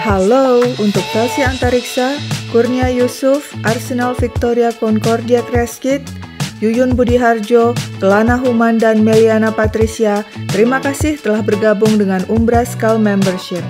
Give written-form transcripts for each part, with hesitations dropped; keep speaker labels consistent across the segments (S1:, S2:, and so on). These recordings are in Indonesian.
S1: Halo, untuk Chelsea Antariksa, Kurnia Yusuf, Arsenal Victoria Concordia Kreskit, Yuyun Budiharjo, Kelana Human, dan Meliana Patricia, terima kasih telah bergabung dengan Umbra Skal Membership.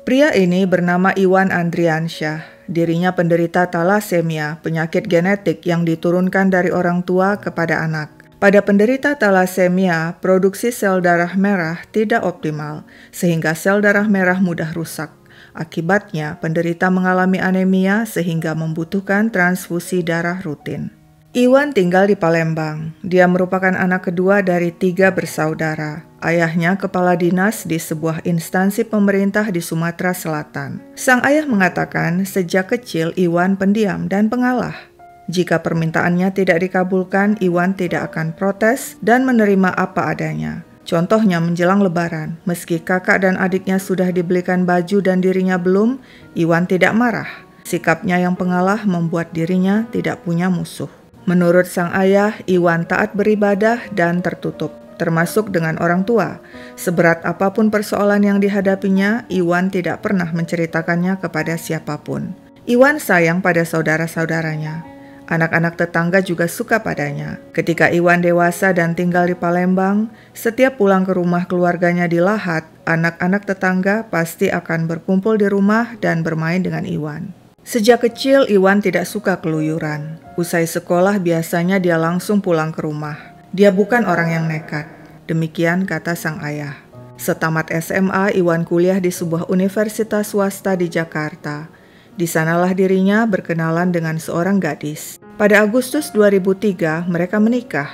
S1: Pria ini bernama Iwan Andriansyah. Dirinya penderita talasemia, penyakit genetik yang diturunkan dari orang tua kepada anak. Pada penderita talasemia, produksi sel darah merah tidak optimal, sehingga sel darah merah mudah rusak. Akibatnya, penderita mengalami anemia sehingga membutuhkan transfusi darah rutin. Iwan tinggal di Palembang. Dia merupakan anak kedua dari 3 bersaudara. Ayahnya kepala dinas di sebuah instansi pemerintah di Sumatera Selatan. Sang ayah mengatakan sejak kecil Iwan pendiam dan pengalah. Jika permintaannya tidak dikabulkan, Iwan tidak akan protes dan menerima apa adanya. Contohnya menjelang Lebaran, meski kakak dan adiknya sudah dibelikan baju dan dirinya belum, Iwan tidak marah. Sikapnya yang pengalah membuat dirinya tidak punya musuh. Menurut sang ayah, Iwan taat beribadah dan tertutup, termasuk dengan orang tua. Seberat apapun persoalan yang dihadapinya, Iwan tidak pernah menceritakannya kepada siapapun. Iwan sayang pada saudara-saudaranya. Anak-anak tetangga juga suka padanya. Ketika Iwan dewasa dan tinggal di Palembang, setiap pulang ke rumah keluarganya di Lahat, anak-anak tetangga pasti akan berkumpul di rumah dan bermain dengan Iwan. Sejak kecil, Iwan tidak suka keluyuran. Usai sekolah, biasanya dia langsung pulang ke rumah. Dia bukan orang yang nekat. Demikian kata sang ayah. Setamat SMA, Iwan kuliah di sebuah universitas swasta di Jakarta. Di sanalah dirinya berkenalan dengan seorang gadis. Pada Agustus 2003, mereka menikah.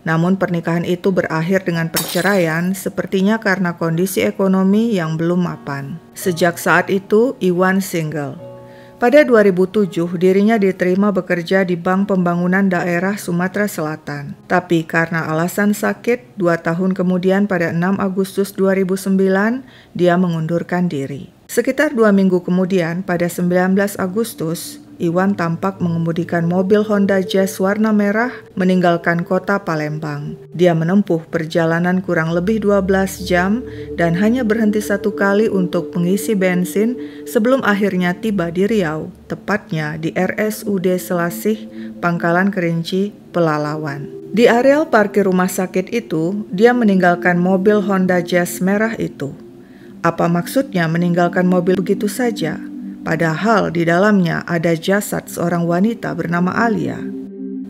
S1: Namun pernikahan itu berakhir dengan perceraian, sepertinya karena kondisi ekonomi yang belum mapan. Sejak saat itu, Iwan single. Pada 2007, dirinya diterima bekerja di Bank Pembangunan Daerah Sumatera Selatan. Tapi karena alasan sakit, 2 tahun kemudian pada 6 Agustus 2009, dia mengundurkan diri. Sekitar 2 minggu kemudian, pada 19 Agustus, Iwan tampak mengemudikan mobil Honda Jazz warna merah meninggalkan kota Palembang. Dia menempuh perjalanan kurang lebih 12 jam dan hanya berhenti 1 kali untuk mengisi bensin sebelum akhirnya tiba di Riau, tepatnya di RSUD Selasih, Pangkalan Kerinci, Pelalawan. Di areal parkir rumah sakit itu, dia meninggalkan mobil Honda Jazz merah itu. Apa maksudnya meninggalkan mobil begitu saja? Padahal di dalamnya ada jasad seorang wanita bernama Alia.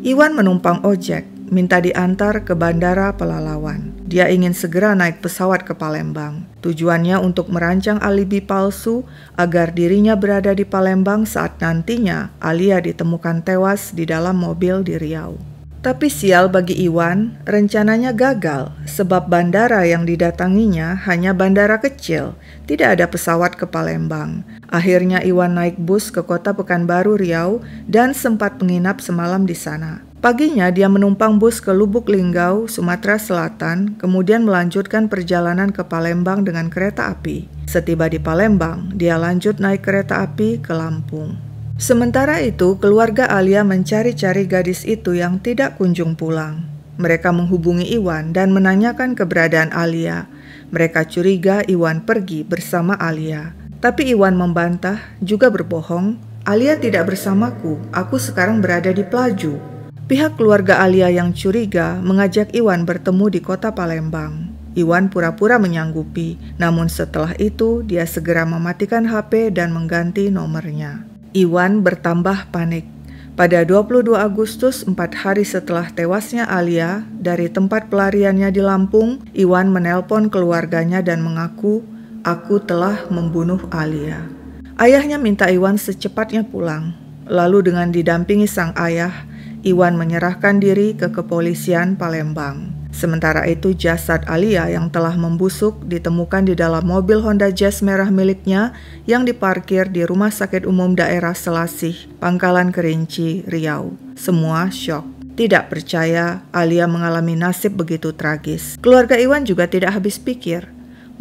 S1: Iwan menumpang ojek, minta diantar ke Bandara Pelalawan. Dia ingin segera naik pesawat ke Palembang. Tujuannya untuk merancang alibi palsu agar dirinya berada di Palembang saat nantinya Alia ditemukan tewas di dalam mobil di Riau. Tapi sial bagi Iwan, rencananya gagal sebab bandara yang didatanginya hanya bandara kecil, tidak ada pesawat ke Palembang. Akhirnya Iwan naik bus ke kota Pekanbaru Riau dan sempat menginap semalam di sana. Paginya dia menumpang bus ke Lubuk Linggau, Sumatera Selatan, kemudian melanjutkan perjalanan ke Palembang dengan kereta api. Setiba di Palembang, dia lanjut naik kereta api ke Lampung. Sementara itu, keluarga Alia mencari-cari gadis itu yang tidak kunjung pulang. Mereka menghubungi Iwan dan menanyakan keberadaan Alia. Mereka curiga Iwan pergi bersama Alia. Tapi Iwan membantah, juga berbohong, "Alia tidak bersamaku, aku sekarang berada di Pelaju." Pihak keluarga Alia yang curiga mengajak Iwan bertemu di kota Palembang. Iwan pura-pura menyanggupi, namun setelah itu dia segera mematikan HP dan mengganti nomornya. Iwan bertambah panik. Pada 22 Agustus, 4 hari setelah tewasnya Alia, dari tempat pelariannya di Lampung, Iwan menelpon keluarganya dan mengaku, "Aku telah membunuh Alia." Ayahnya minta Iwan secepatnya pulang. Lalu dengan didampingi sang ayah, Iwan menyerahkan diri ke kepolisian Palembang. Sementara itu jasad Alia yang telah membusuk ditemukan di dalam mobil Honda Jazz merah miliknya yang diparkir di Rumah Sakit Umum Daerah Selasih, Pangkalan Kerinci, Riau. Semua syok. Tidak percaya Alia mengalami nasib begitu tragis. Keluarga Iwan juga tidak habis pikir.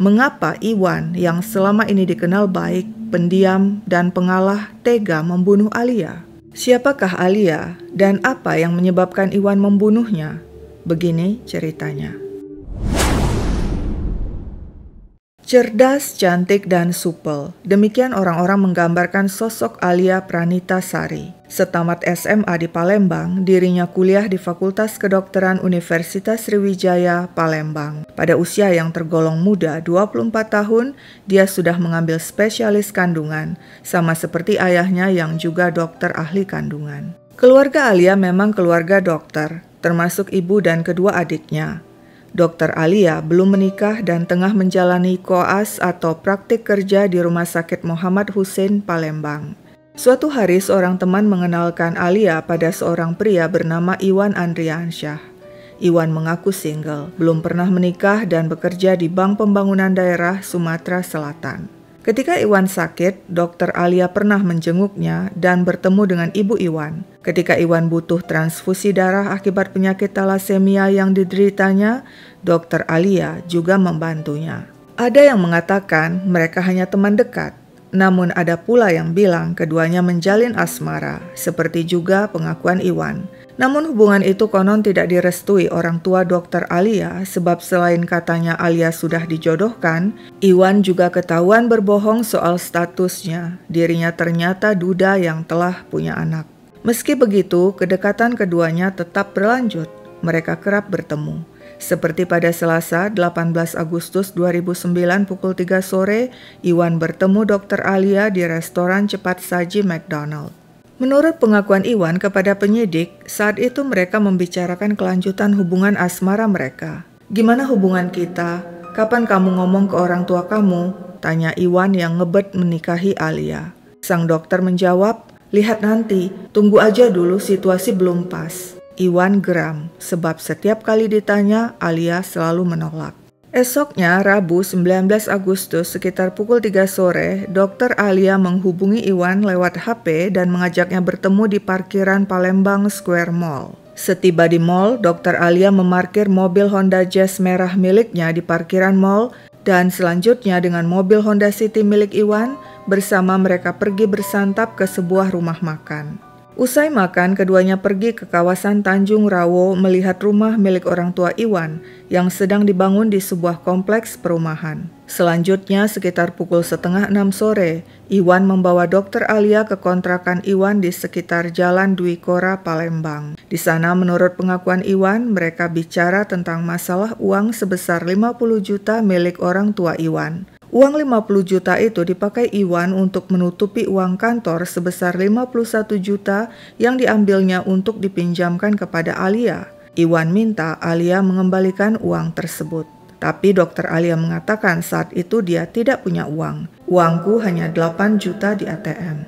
S1: Mengapa Iwan yang selama ini dikenal baik pendiam, dan pengalah tega membunuh Alia? Siapakah Alia dan apa yang menyebabkan Iwan membunuhnya? Begini ceritanya. Cerdas, cantik, dan supel. Demikian orang-orang menggambarkan sosok Alia Pranitasari. Setamat SMA di Palembang, dirinya kuliah di Fakultas Kedokteran Universitas Sriwijaya, Palembang. Pada usia yang tergolong muda, 24 tahun, dia sudah mengambil spesialis kandungan, sama seperti ayahnya yang juga dokter ahli kandungan. Keluarga Alia memang keluarga dokter, termasuk ibu dan kedua adiknya. Dr. Alia belum menikah dan tengah menjalani koas atau praktik kerja di Rumah Sakit Muhammad Hussein, Palembang. Suatu hari seorang teman mengenalkan Alia pada seorang pria bernama Iwan Andriansyah. Iwan mengaku single, belum pernah menikah dan bekerja di Bank Pembangunan Daerah Sumatera Selatan. Ketika Iwan sakit, Dr. Alia pernah menjenguknya dan bertemu dengan ibu Iwan. Ketika Iwan butuh transfusi darah akibat penyakit talasemia yang dideritanya, Dr. Alia juga membantunya. Ada yang mengatakan mereka hanya teman dekat, namun ada pula yang bilang keduanya menjalin asmara, seperti juga pengakuan Iwan. Namun hubungan itu konon tidak direstui orang tua Dr. Alia sebab selain katanya Alia sudah dijodohkan, Iwan juga ketahuan berbohong soal statusnya. Dirinya ternyata duda yang telah punya anak. Meski begitu, kedekatan keduanya tetap berlanjut. Mereka kerap bertemu. Seperti pada Selasa 18 Agustus 2009 pukul 3 sore, Iwan bertemu Dr. Alia di restoran cepat saji McDonald. Menurut pengakuan Iwan kepada penyidik, saat itu mereka membicarakan kelanjutan hubungan asmara mereka. "Gimana hubungan kita? Kapan kamu ngomong ke orang tua kamu?" tanya Iwan yang ngebet menikahi Alia. Sang dokter menjawab, "Lihat nanti, tunggu aja dulu, situasi belum pas." Iwan geram, sebab setiap kali ditanya, Alia selalu menolak. Esoknya, Rabu 19 Agustus sekitar pukul 3 sore, Dr. Alia menghubungi Iwan lewat HP dan mengajaknya bertemu di parkiran Palembang Square Mall. Setiba di mall, Dr. Alia memarkir mobil Honda Jazz merah miliknya di parkiran mall dan selanjutnya dengan mobil Honda City milik Iwan, bersama mereka pergi bersantap ke sebuah rumah makan. Usai makan, keduanya pergi ke kawasan Tanjung Rawo melihat rumah milik orang tua Iwan yang sedang dibangun di sebuah kompleks perumahan. Selanjutnya, sekitar pukul 5:30 sore, Iwan membawa Dr. Alia ke kontrakan Iwan di sekitar Jalan Dwi Kora, Palembang. Di sana, menurut pengakuan Iwan, mereka bicara tentang masalah uang sebesar 50 juta milik orang tua Iwan. Uang 50 juta itu dipakai Iwan untuk menutupi uang kantor sebesar 51 juta yang diambilnya untuk dipinjamkan kepada Alia. Iwan minta Alia mengembalikan uang tersebut. Tapi Dr. Alia mengatakan saat itu dia tidak punya uang. "Uangku hanya 8 juta di ATM."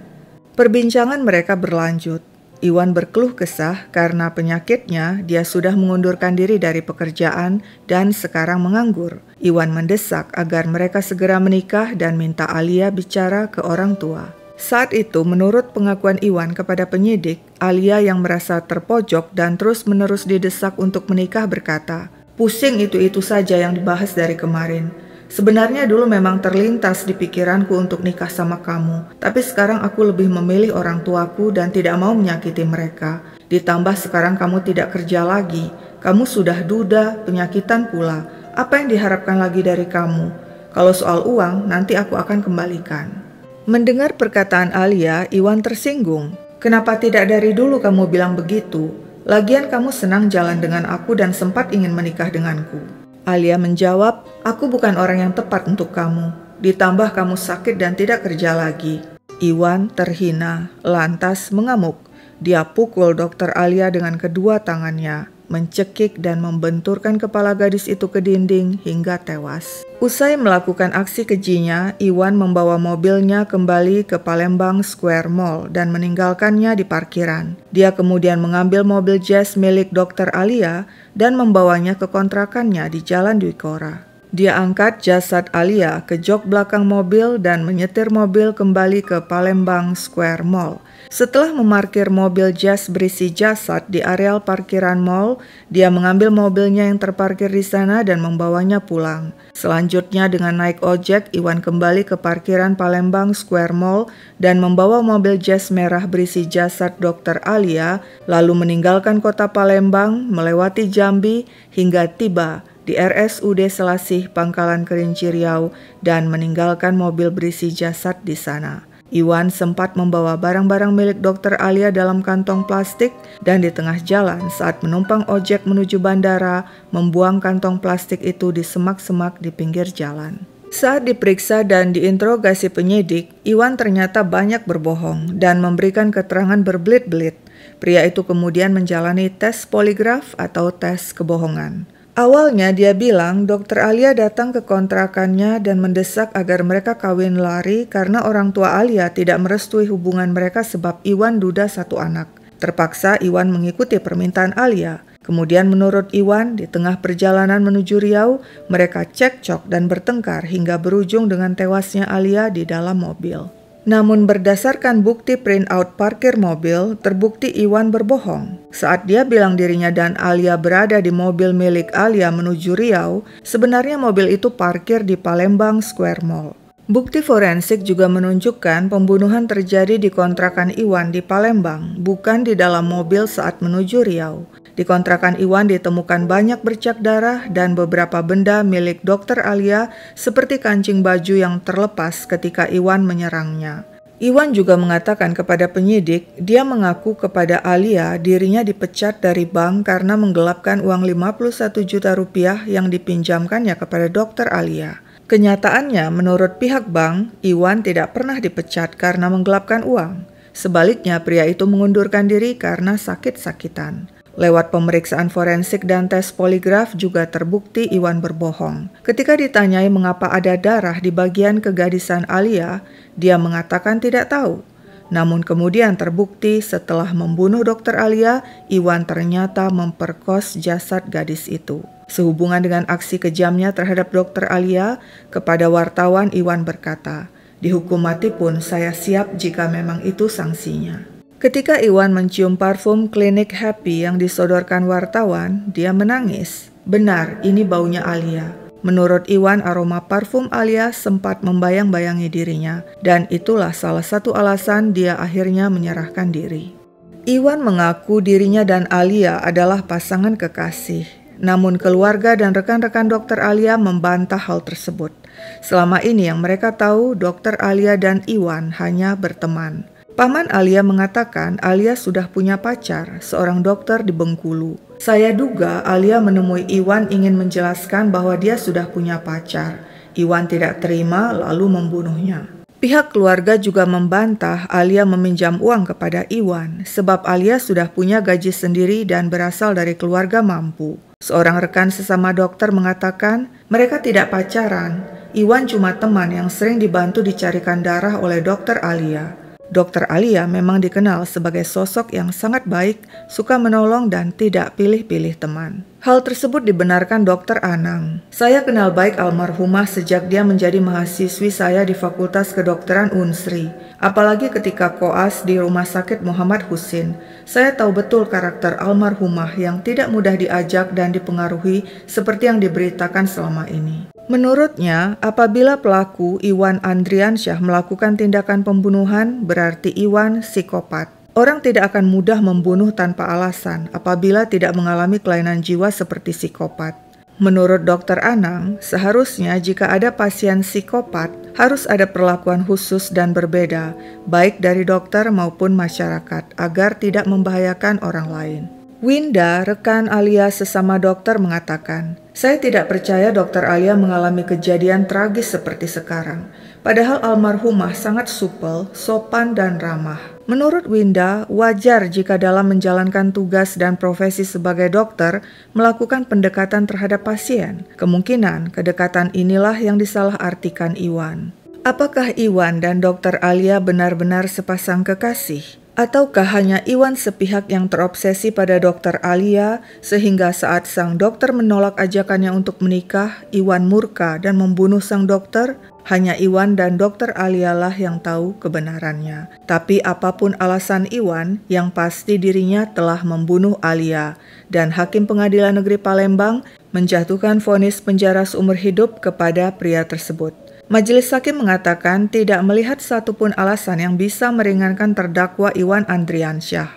S1: Perbincangan mereka berlanjut. Iwan berkeluh kesah karena penyakitnya, dia sudah mengundurkan diri dari pekerjaan dan sekarang menganggur. Iwan mendesak agar mereka segera menikah dan minta Alia bicara ke orang tua. Saat itu, menurut pengakuan Iwan kepada penyidik, Alia yang merasa terpojok dan terus-menerus didesak untuk menikah berkata, "Pusing itu-itu saja yang dibahas dari kemarin. Sebenarnya dulu memang terlintas di pikiranku untuk nikah sama kamu, tapi sekarang aku lebih memilih orang tuaku dan tidak mau menyakiti mereka. Ditambah sekarang kamu tidak kerja lagi, kamu sudah duda, penyakitan pula. Apa yang diharapkan lagi dari kamu? Kalau soal uang, nanti aku akan kembalikan." Mendengar perkataan Alia, Iwan tersinggung. "Kenapa tidak dari dulu kamu bilang begitu? Lagian kamu senang jalan dengan aku dan sempat ingin menikah denganku." Alia menjawab, "Aku bukan orang yang tepat untuk kamu. Ditambah kamu sakit dan tidak kerja lagi." Iwan terhina, lantas mengamuk. Dia pukul Dr. Alia dengan kedua tangannya, mencekik dan membenturkan kepala gadis itu ke dinding hingga tewas. Usai melakukan aksi kejinya, Iwan membawa mobilnya kembali ke Palembang Square Mall dan meninggalkannya di parkiran. Dia kemudian mengambil mobil Jazz milik Dr. Alia dan membawanya ke kontrakannya di Jalan Dwi Kora. Dia angkat jasad Alia ke jok belakang mobil dan menyetir mobil kembali ke Palembang Square Mall. Setelah memarkir mobil jas berisi jasad di areal parkiran mall, dia mengambil mobilnya yang terparkir di sana dan membawanya pulang. Selanjutnya dengan naik ojek, Iwan kembali ke parkiran Palembang Square Mall dan membawa mobil jas merah berisi jasad Dr. Alia, lalu meninggalkan kota Palembang, melewati Jambi hingga tiba di RSUD Selasih Pangkalan Kerinci Riau dan meninggalkan mobil berisi jasad di sana. Iwan sempat membawa barang-barang milik Dr. Alia dalam kantong plastik dan di tengah jalan saat menumpang ojek menuju bandara, membuang kantong plastik itu di semak-semak di pinggir jalan. Saat diperiksa dan diinterogasi penyidik, Iwan ternyata banyak berbohong dan memberikan keterangan berbelit-belit. Pria itu kemudian menjalani tes poligraf atau tes kebohongan. Awalnya dia bilang Dr. Alia datang ke kontrakannya dan mendesak agar mereka kawin lari karena orang tua Alia tidak merestui hubungan mereka sebab Iwan duda satu anak. Terpaksa Iwan mengikuti permintaan Alia. Kemudian menurut Iwan, di tengah perjalanan menuju Riau, mereka cekcok dan bertengkar hingga berujung dengan tewasnya Alia di dalam mobil. Namun berdasarkan bukti printout parkir mobil, terbukti Iwan berbohong. Saat dia bilang dirinya dan Alia berada di mobil milik Alia menuju Riau, sebenarnya mobil itu parkir di Palembang Square Mall. Bukti forensik juga menunjukkan pembunuhan terjadi di kontrakan Iwan di Palembang, bukan di dalam mobil saat menuju Riau. Di kontrakan Iwan ditemukan banyak bercak darah dan beberapa benda milik Dr. Alia seperti kancing baju yang terlepas ketika Iwan menyerangnya. Iwan juga mengatakan kepada penyidik, dia mengaku kepada Alia dirinya dipecat dari bank karena menggelapkan uang 51 juta rupiah yang dipinjamkannya kepada Dr. Alia. Kenyataannya, menurut pihak bank, Iwan tidak pernah dipecat karena menggelapkan uang. Sebaliknya, pria itu mengundurkan diri karena sakit-sakitan. Lewat pemeriksaan forensik dan tes poligraf juga terbukti Iwan berbohong. Ketika ditanyai mengapa ada darah di bagian kegadisan Alia, dia mengatakan tidak tahu. Namun kemudian terbukti setelah membunuh Dr. Alia, Iwan ternyata memperkos jasad gadis itu. Sehubungan dengan aksi kejamnya terhadap Dr. Alia, kepada wartawan Iwan berkata, "Dihukum mati pun saya siap jika memang itu sanksinya." Ketika Iwan mencium parfum klinik Happy yang disodorkan wartawan, dia menangis. Benar, ini baunya Alia. Menurut Iwan, aroma parfum Alia sempat membayang-bayangi dirinya, dan itulah salah satu alasan dia akhirnya menyerahkan diri. Iwan mengaku dirinya dan Alia adalah pasangan kekasih. Namun keluarga dan rekan-rekan Dr. Alia membantah hal tersebut. Selama ini yang mereka tahu, Dr. Alia dan Iwan hanya berteman. Paman Alia mengatakan Alia sudah punya pacar, seorang dokter di Bengkulu. Saya duga Alia menemui Iwan ingin menjelaskan bahwa dia sudah punya pacar. Iwan tidak terima lalu membunuhnya. Pihak keluarga juga membantah Alia meminjam uang kepada Iwan, sebab Alia sudah punya gaji sendiri dan berasal dari keluarga mampu. Seorang rekan sesama dokter mengatakan mereka tidak pacaran. Iwan cuma teman yang sering dibantu dicarikan darah oleh Dr. Alia. Dr. Alia memang dikenal sebagai sosok yang sangat baik, suka menolong dan tidak pilih-pilih teman. Hal tersebut dibenarkan Dr. Anang. Saya kenal baik almarhumah sejak dia menjadi mahasiswi saya di Fakultas Kedokteran Unsri. Apalagi ketika koas di Rumah Sakit Muhammad Husin. Saya tahu betul karakter almarhumah yang tidak mudah diajak dan dipengaruhi seperti yang diberitakan selama ini. Menurutnya, apabila pelaku Iwan Andriansyah melakukan tindakan pembunuhan, berarti Iwan psikopat. Orang tidak akan mudah membunuh tanpa alasan apabila tidak mengalami kelainan jiwa seperti psikopat. Menurut Dr. Anang, seharusnya jika ada pasien psikopat, harus ada perlakuan khusus dan berbeda, baik dari dokter maupun masyarakat, agar tidak membahayakan orang lain. Winda, rekan Alia sesama dokter mengatakan, saya tidak percaya Dr. Alia mengalami kejadian tragis seperti sekarang. Padahal almarhumah sangat supel, sopan dan ramah. Menurut Winda, wajar jika dalam menjalankan tugas dan profesi sebagai dokter melakukan pendekatan terhadap pasien. Kemungkinan kedekatan inilah yang disalahartikan Iwan. Apakah Iwan dan Dr. Alia benar-benar sepasang kekasih? Ataukah hanya Iwan sepihak yang terobsesi pada Dokter Alia sehingga saat sang dokter menolak ajakannya untuk menikah, Iwan murka dan membunuh sang dokter? Hanya Iwan dan Dokter Alia lah yang tahu kebenarannya. Tapi apapun alasan Iwan, yang pasti dirinya telah membunuh Alia dan Hakim Pengadilan Negeri Palembang menjatuhkan vonis penjara seumur hidup kepada pria tersebut. Majelis hakim mengatakan tidak melihat satupun alasan yang bisa meringankan terdakwa Iwan Andriansyah.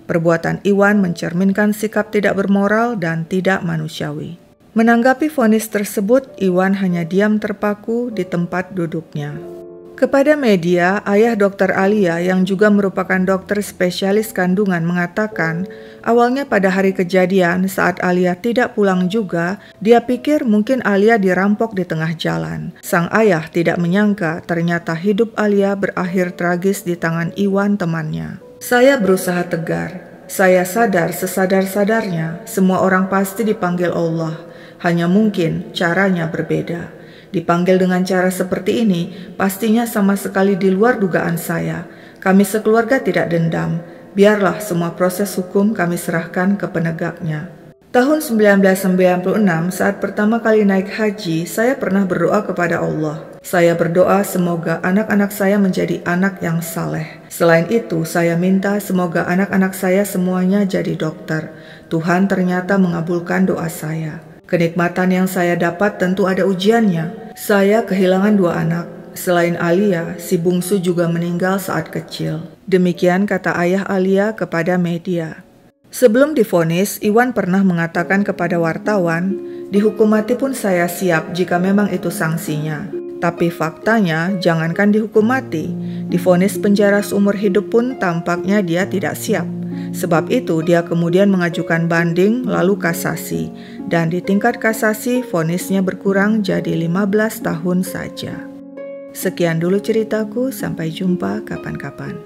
S1: Perbuatan Iwan mencerminkan sikap tidak bermoral dan tidak manusiawi. Menanggapi vonis tersebut, Iwan hanya diam terpaku di tempat duduknya. Kepada media, ayah Dokter Alia yang juga merupakan dokter spesialis kandungan mengatakan, awalnya pada hari kejadian saat Alia tidak pulang juga, dia pikir mungkin Alia dirampok di tengah jalan. Sang ayah tidak menyangka ternyata hidup Alia berakhir tragis di tangan Iwan temannya. Saya berusaha tegar. Saya sadar sesadar-sadarnya semua orang pasti dipanggil Allah. Hanya mungkin caranya berbeda. Dipanggil dengan cara seperti ini, pastinya sama sekali di luar dugaan saya. Kami sekeluarga tidak dendam. Biarlah semua proses hukum kami serahkan ke penegaknya. Tahun 1996, saat pertama kali naik haji, saya pernah berdoa kepada Allah. Saya berdoa semoga anak-anak saya menjadi anak yang saleh. Selain itu, saya minta semoga anak-anak saya semuanya jadi dokter. Tuhan ternyata mengabulkan doa saya. Kenikmatan yang saya dapat tentu ada ujiannya. Saya kehilangan 2 anak. Selain Alia, si bungsu juga meninggal saat kecil. Demikian kata ayah Alia kepada media. Sebelum divonis, Iwan pernah mengatakan kepada wartawan, dihukum mati pun saya siap jika memang itu sanksinya. Tapi faktanya, jangankan dihukum mati, divonis penjara seumur hidup pun tampaknya dia tidak siap. Sebab itu dia kemudian mengajukan banding lalu kasasi. Dan di tingkat kasasi vonisnya berkurang jadi 15 tahun saja. Sekian dulu ceritaku, sampai jumpa kapan-kapan.